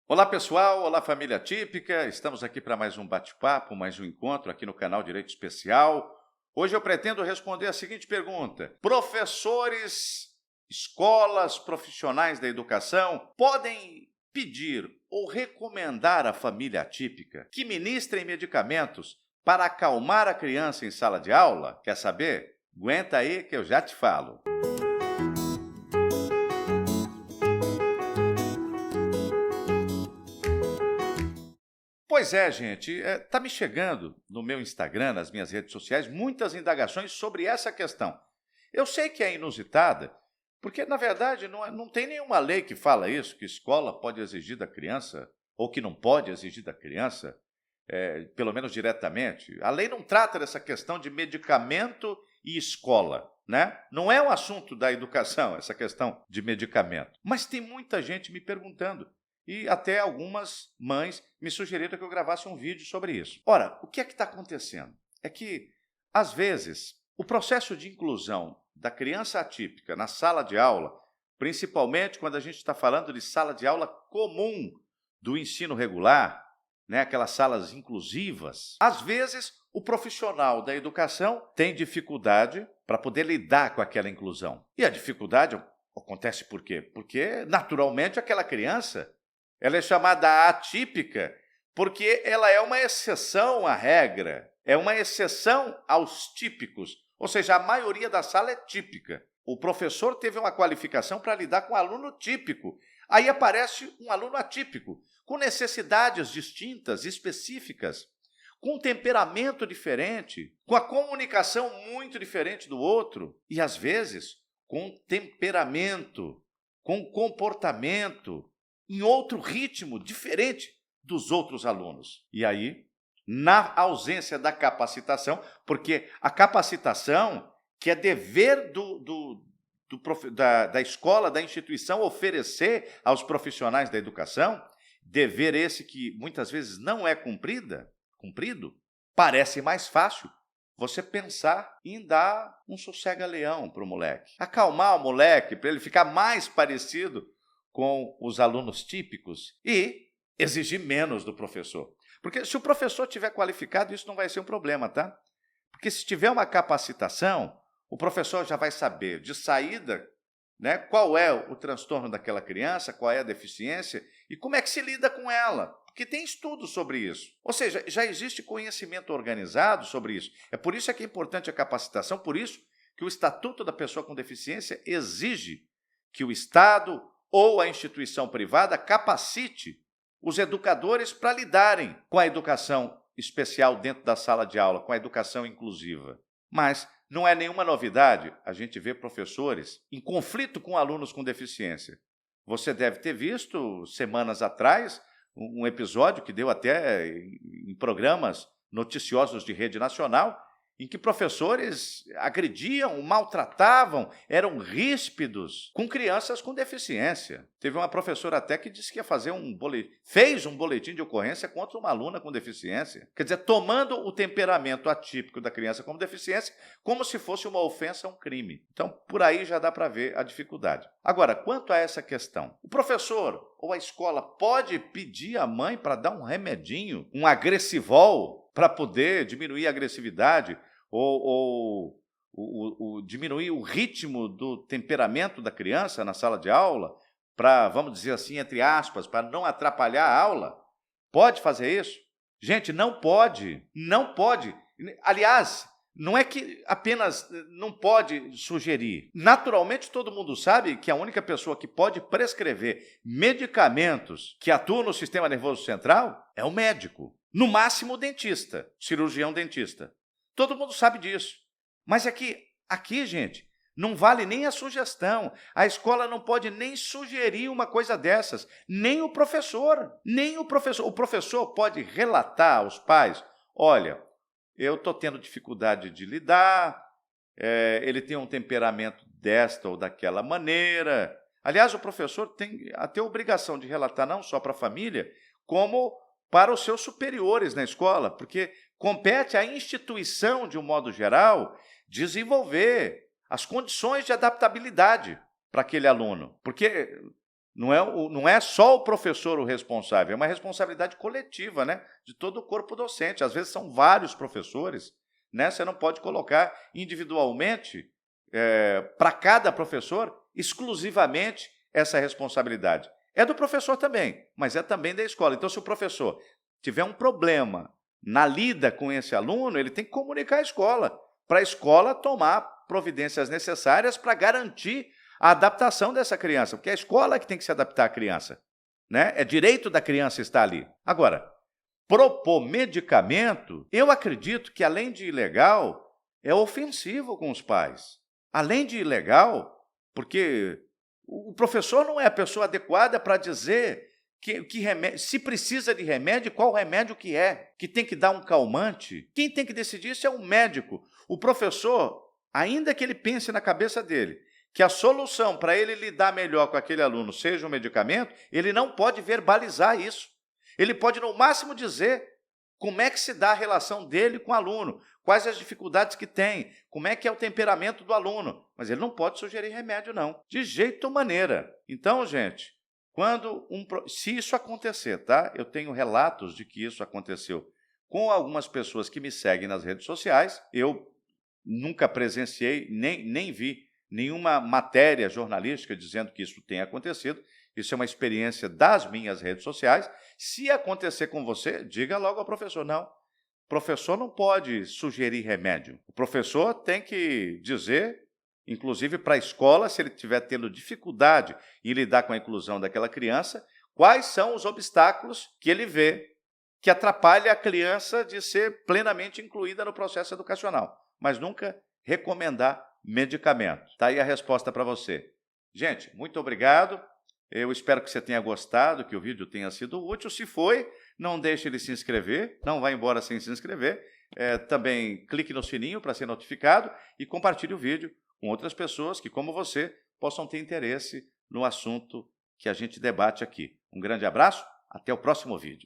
Olá pessoal, olá família típica, estamos aqui para mais um bate-papo, mais um encontro aqui no canal Direito Especial. Hoje eu pretendo responder a seguinte pergunta: professores, escolas, profissionais da educação podem pedir ou recomendar à família atípica que ministrem medicamentos para acalmar a criança em sala de aula? Quer saber? Aguenta aí que eu já te falo. Pois é, gente, está me chegando no meu Instagram, nas minhas redes sociais, muitas indagações sobre essa questão. Eu sei que é inusitada, porque, na verdade, não tem nenhuma lei que fala isso, que escola pode exigir da criança, ou que não pode exigir da criança, pelo menos diretamente. A lei não trata dessa questão de medicamento e escola, né? Não é um assunto da educação, essa questão de medicamento. Mas tem muita gente me perguntando. E até algumas mães me sugeriram que eu gravasse um vídeo sobre isso. Ora, o que é que está acontecendo? É que, às vezes, o processo de inclusão da criança atípica na sala de aula, principalmente quando a gente está falando de sala de aula comum do ensino regular, né, aquelas salas inclusivas, às vezes o profissional da educação tem dificuldade para poder lidar com aquela inclusão. E a dificuldade acontece por quê? Porque, naturalmente, aquela criança ela é chamada atípica porque ela é uma exceção à regra, é uma exceção aos típicos, ou seja, a maioria da sala é típica. O professor teve uma qualificação para lidar com um aluno típico. Aí aparece um aluno atípico, com necessidades distintas, específicas, com um temperamento diferente, com a comunicação muito diferente do outro e, às vezes, com temperamento, com comportamento, em outro ritmo diferente dos outros alunos. E aí, na ausência da capacitação, porque a capacitação, que é dever da escola, da instituição, oferecer aos profissionais da educação, dever esse que muitas vezes não é cumprido, parece mais fácil você pensar em dar um sossega-leão para o moleque, acalmar o moleque, para ele ficar mais parecido com os alunos típicos e exigir menos do professor. Porque se o professor tiver qualificado, isso não vai ser um problema, tá? Porque se tiver uma capacitação, o professor já vai saber de saída, né, qual é o transtorno daquela criança, qual é a deficiência e como é que se lida com ela. Porque tem estudo sobre isso. Ou seja, já existe conhecimento organizado sobre isso. É por isso que é importante a capacitação, por isso que o Estatuto da Pessoa com Deficiência exige que o Estado ou a instituição privada capacite os educadores para lidarem com a educação especial dentro da sala de aula, com a educação inclusiva. Mas não é nenhuma novidade a gente ver professores em conflito com alunos com deficiência. Você deve ter visto, semanas atrás, um episódio que deu até em programas noticiosos de rede nacional, em que professores agrediam, maltratavam, eram ríspidos com crianças com deficiência. Teve uma professora até que disse que ia fazer fez um boletim de ocorrência contra uma aluna com deficiência. Quer dizer, tomando o temperamento atípico da criança com deficiência como se fosse uma ofensa, um crime. Então, por aí já dá para ver a dificuldade. Agora, quanto a essa questão, o professor ou a escola pode pedir à mãe para dar um remedinho, um agressivol, para poder diminuir a agressividade ou diminuir o ritmo do temperamento da criança na sala de aula, para, vamos dizer assim, entre aspas, para não atrapalhar a aula? Pode fazer isso? Gente, não pode, não pode. Aliás, não é que apenas não pode sugerir. Naturalmente, todo mundo sabe que a única pessoa que pode prescrever medicamentos que atuam no sistema nervoso central é o médico. No máximo, o dentista, cirurgião dentista. Todo mundo sabe disso. Mas aqui, gente, não vale nem a sugestão. A escola não pode nem sugerir uma coisa dessas. Nem o professor. O professor pode relatar aos pais: olha, eu estou tendo dificuldade de lidar, ele tem um temperamento desta ou daquela maneira. Aliás, o professor tem até a obrigação de relatar não só para a família, como para os seus superiores na escola, porque compete à instituição, de um modo geral, desenvolver as condições de adaptabilidade para aquele aluno. Porque Não é só o professor o responsável, é uma responsabilidade coletiva, né, de todo o corpo docente. Às vezes são vários professores, né, você não pode colocar individualmente, para cada professor, exclusivamente essa responsabilidade. É do professor também, mas é também da escola. Então, se o professor tiver um problema na lida com esse aluno, ele tem que comunicar à escola, para a escola tomar providências necessárias para garantir a adaptação dessa criança, porque é a escola que tem que se adaptar à criança, né? É direito da criança estar ali. Agora, propor medicamento, eu acredito que, além de ilegal, é ofensivo com os pais. Além de ilegal, porque o professor não é a pessoa adequada para dizer que remédio, se precisa de remédio, qual remédio que tem que dar um calmante. Quem tem que decidir isso é o médico. O professor, ainda que ele pense na cabeça dele que a solução para ele lidar melhor com aquele aluno seja um medicamento, ele não pode verbalizar isso. Ele pode, no máximo, dizer como é que se dá a relação dele com o aluno, quais as dificuldades que tem, como é que é o temperamento do aluno, mas ele não pode sugerir remédio, não, de jeito ou maneira. Então, gente, se isso acontecer, tá? Eu tenho relatos de que isso aconteceu com algumas pessoas que me seguem nas redes sociais, eu nunca presenciei, nem vi nenhuma matéria jornalística dizendo que isso tenha acontecido. Isso é uma experiência das minhas redes sociais. Se acontecer com você, diga logo ao professor. Não, o professor não pode sugerir remédio. O professor tem que dizer, inclusive para a escola, se ele estiver tendo dificuldade em lidar com a inclusão daquela criança, quais são os obstáculos que ele vê que atrapalha a criança de ser plenamente incluída no processo educacional, mas nunca recomendar medicamento. Está aí a resposta para você. Gente, muito obrigado. Eu espero que você tenha gostado, que o vídeo tenha sido útil. Se foi, não deixe de se inscrever, não vá embora sem se inscrever. Também clique no sininho para ser notificado e compartilhe o vídeo com outras pessoas que, como você, possam ter interesse no assunto que a gente debate aqui. Um grande abraço, até o próximo vídeo.